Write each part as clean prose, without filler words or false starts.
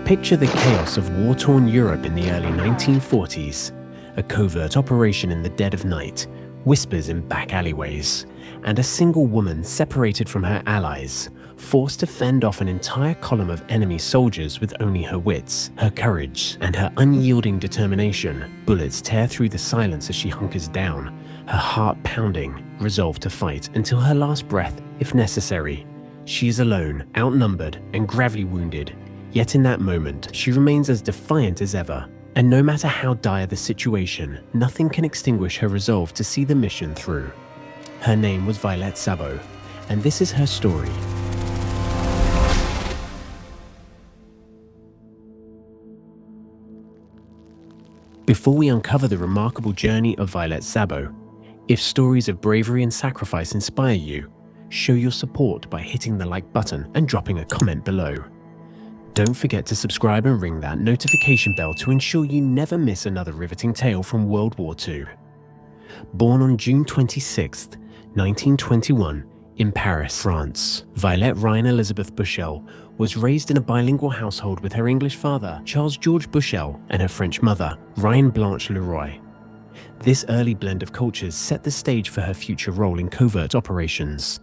Picture the chaos of war-torn Europe in the early 1940s. A covert operation in the dead of night, whispers in back alleyways, and a single woman separated from her allies, forced to fend off an entire column of enemy soldiers with only her wits, her courage, and her unyielding determination. Bullets tear through the silence as she hunkers down, her heart pounding, resolved to fight until her last breath, if necessary. She is alone, outnumbered, and gravely wounded. Yet in that moment, she remains as defiant as ever. And no matter how dire the situation, nothing can extinguish her resolve to see the mission through. Her name was Violette Szabo, and this is her story. Before we uncover the remarkable journey of Violette Szabo, if stories of bravery and sacrifice inspire you, show your support by hitting the like button and dropping a comment below. Don't forget to subscribe and ring that notification bell to ensure you never miss another riveting tale from World War II. Born on June 26, 1921, in Paris, France, Violette Ryan Elizabeth Bushell was raised in a bilingual household with her English father, Charles George Bushell, and her French mother, Ryan Blanche Leroy. This early blend of cultures set the stage for her future role in covert operations.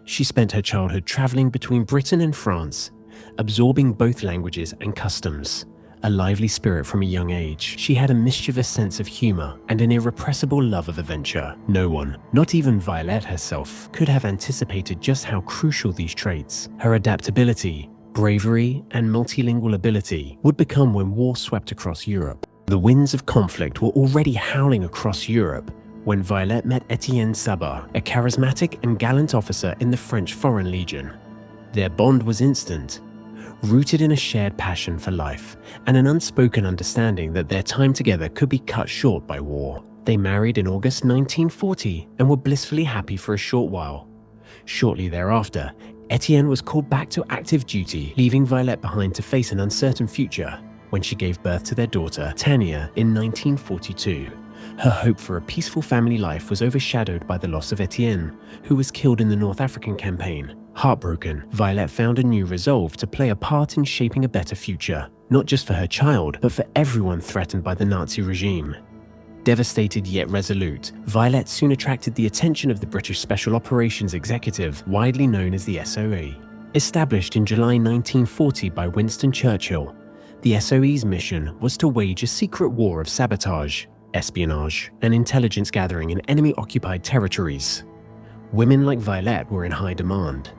She spent her childhood traveling between Britain and France, absorbing both languages and customs. A lively spirit from a young age, she had a mischievous sense of humor and an irrepressible love of adventure. No one, not even Violette herself, could have anticipated just how crucial these traits, her adaptability, bravery, and multilingual ability, would become when war swept across Europe. The winds of conflict were already howling across Europe when Violette met Etienne Sabah, a charismatic and gallant officer in the French Foreign Legion. Their bond was instant, rooted in a shared passion for life and an unspoken understanding that their time together could be cut short by war. They married in August 1940 and were blissfully happy for a short while. Shortly thereafter, Etienne was called back to active duty, leaving Violette behind to face an uncertain future when she gave birth to their daughter, Tania, in 1942. Her hope for a peaceful family life was overshadowed by the loss of Etienne, who was killed in the North African campaign. Heartbroken, Violette found a new resolve to play a part in shaping a better future, not just for her child, but for everyone threatened by the Nazi regime. Devastated yet resolute, Violette soon attracted the attention of the British Special Operations Executive, widely known as the SOE. Established in July 1940 by Winston Churchill, the SOE's mission was to wage a secret war of sabotage, espionage, and intelligence gathering in enemy-occupied territories. Women like Violette were in high demand.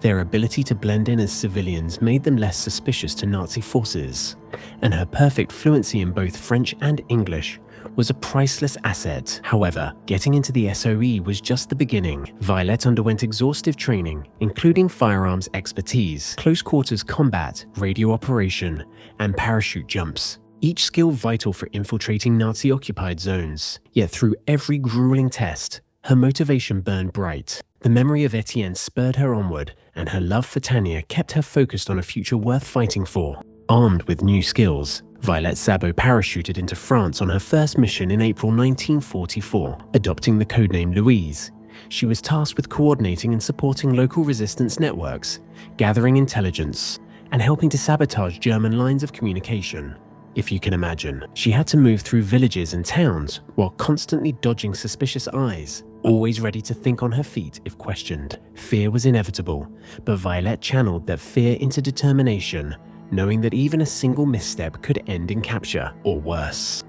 Their ability to blend in as civilians made them less suspicious to Nazi forces, and her perfect fluency in both French and English was a priceless asset. However, getting into the SOE was just the beginning. Violette underwent exhaustive training, including firearms expertise, close quarters combat, radio operation, and parachute jumps. Each skill vital for infiltrating Nazi-occupied zones. Yet through every grueling test, her motivation burned bright. The memory of Etienne spurred her onward, and her love for Tania kept her focused on a future worth fighting for. Armed with new skills, Violette Szabo parachuted into France on her first mission in April 1944. Adopting the codename Louise, she was tasked with coordinating and supporting local resistance networks, gathering intelligence, and helping to sabotage German lines of communication. If you can imagine, she had to move through villages and towns while constantly dodging suspicious eyes, always ready to think on her feet if questioned. Fear was inevitable, but Violette channeled that fear into determination, knowing that even a single misstep could end in capture or worse.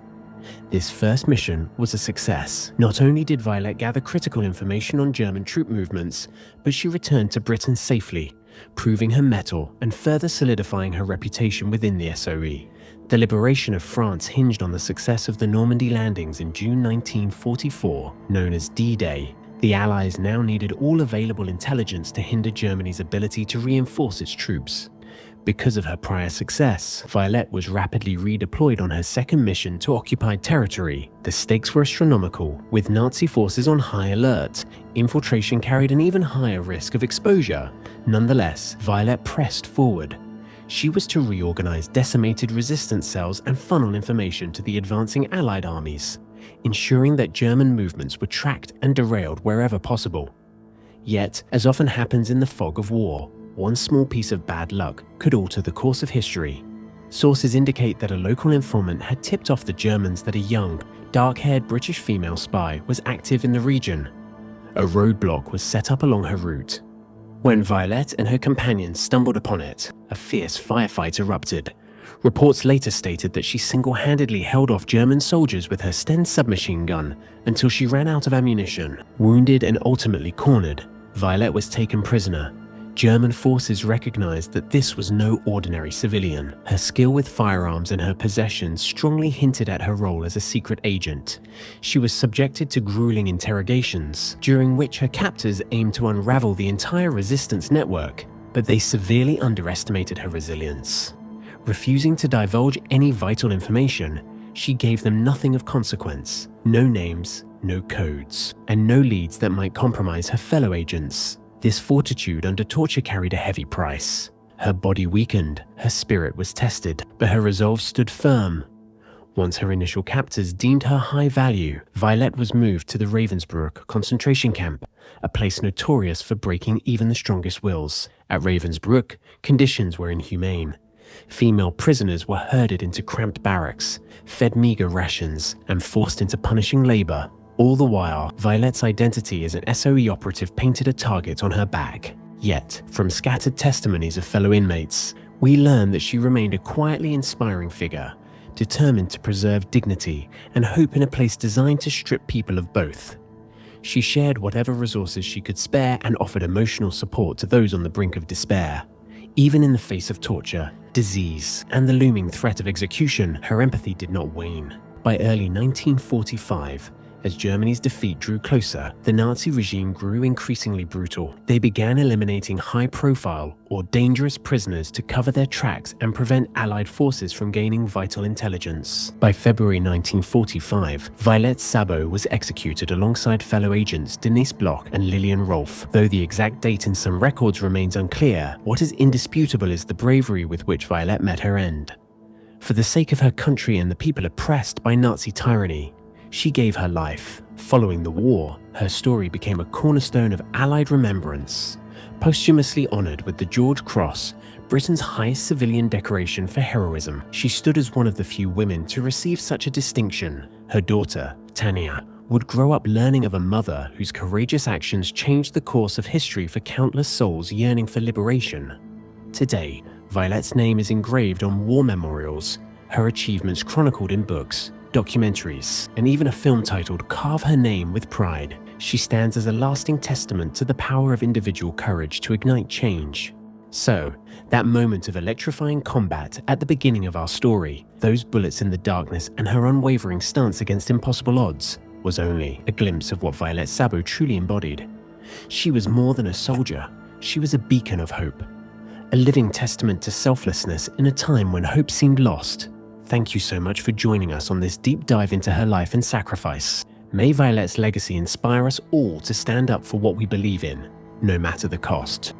This first mission was a success. Not only did Violette gather critical information on German troop movements, but she returned to Britain safely, proving her mettle and further solidifying her reputation within the SOE. The liberation of France hinged on the success of the Normandy landings in June 1944, known as D-Day. The Allies now needed all available intelligence to hinder Germany's ability to reinforce its troops. Because of her prior success, Violette was rapidly redeployed on her second mission to occupied territory. The stakes were astronomical, with Nazi forces on high alert. Infiltration carried an even higher risk of exposure. Nonetheless, Violette pressed forward. She was to reorganize decimated resistance cells and funnel information to the advancing Allied armies, ensuring that German movements were tracked and derailed wherever possible. Yet, as often happens in the fog of war, one small piece of bad luck could alter the course of history. Sources indicate that a local informant had tipped off the Germans that a young, dark-haired British female spy was active in the region. A roadblock was set up along her route. When Violette and her companions stumbled upon it, a fierce firefight erupted. Reports later stated that she single-handedly held off German soldiers with her Sten submachine gun until she ran out of ammunition. Wounded and ultimately cornered, Violette was taken prisoner. German forces recognized that this was no ordinary civilian. Her skill with firearms and her possessions strongly hinted at her role as a secret agent. She was subjected to grueling interrogations, during which her captors aimed to unravel the entire resistance network, but they severely underestimated her resilience. Refusing to divulge any vital information, she gave them nothing of consequence: no names, no codes, and no leads that might compromise her fellow agents. This fortitude under torture carried a heavy price. Her body weakened, her spirit was tested, but her resolve stood firm. Once her initial captors deemed her high value, Violette was moved to the Ravensbrück concentration camp, a place notorious for breaking even the strongest wills. At Ravensbrück, conditions were inhumane. Female prisoners were herded into cramped barracks, fed meager rations, and forced into punishing labor. All the while, Violette's identity as an SOE operative painted a target on her back. Yet, from scattered testimonies of fellow inmates, we learn that she remained a quietly inspiring figure, determined to preserve dignity and hope in a place designed to strip people of both. She shared whatever resources she could spare and offered emotional support to those on the brink of despair. Even in the face of torture, disease, and the looming threat of execution, her empathy did not wane. By early 1945, as Germany's defeat drew closer, the Nazi regime grew increasingly brutal. They began eliminating high-profile or dangerous prisoners to cover their tracks and prevent Allied forces from gaining vital intelligence. By February 1945, Violette Szabo was executed alongside fellow agents Denise Bloch and Lillian Rolfe. Though the exact date in some records remains unclear, what is indisputable is the bravery with which Violette met her end. For the sake of her country and the people oppressed by Nazi tyranny, she gave her life. Following the war, her story became a cornerstone of Allied remembrance. Posthumously honored with the George Cross, Britain's highest civilian decoration for heroism, she stood as one of the few women to receive such a distinction. Her daughter, Tanya, would grow up learning of a mother whose courageous actions changed the course of history for countless souls yearning for liberation. Today, Violette's name is engraved on war memorials, her achievements chronicled in books, documentaries, and even a film titled "Carve Her Name with Pride." She stands as a lasting testament to the power of individual courage to ignite change. So, that moment of electrifying combat at the beginning of our story, those bullets in the darkness and her unwavering stance against impossible odds, was only a glimpse of what Violette Szabo truly embodied. She was more than a soldier, she was a beacon of hope. A living testament to selflessness in a time when hope seemed lost. Thank you so much for joining us on this deep dive into her life and sacrifice. May Violette's legacy inspire us all to stand up for what we believe in, no matter the cost.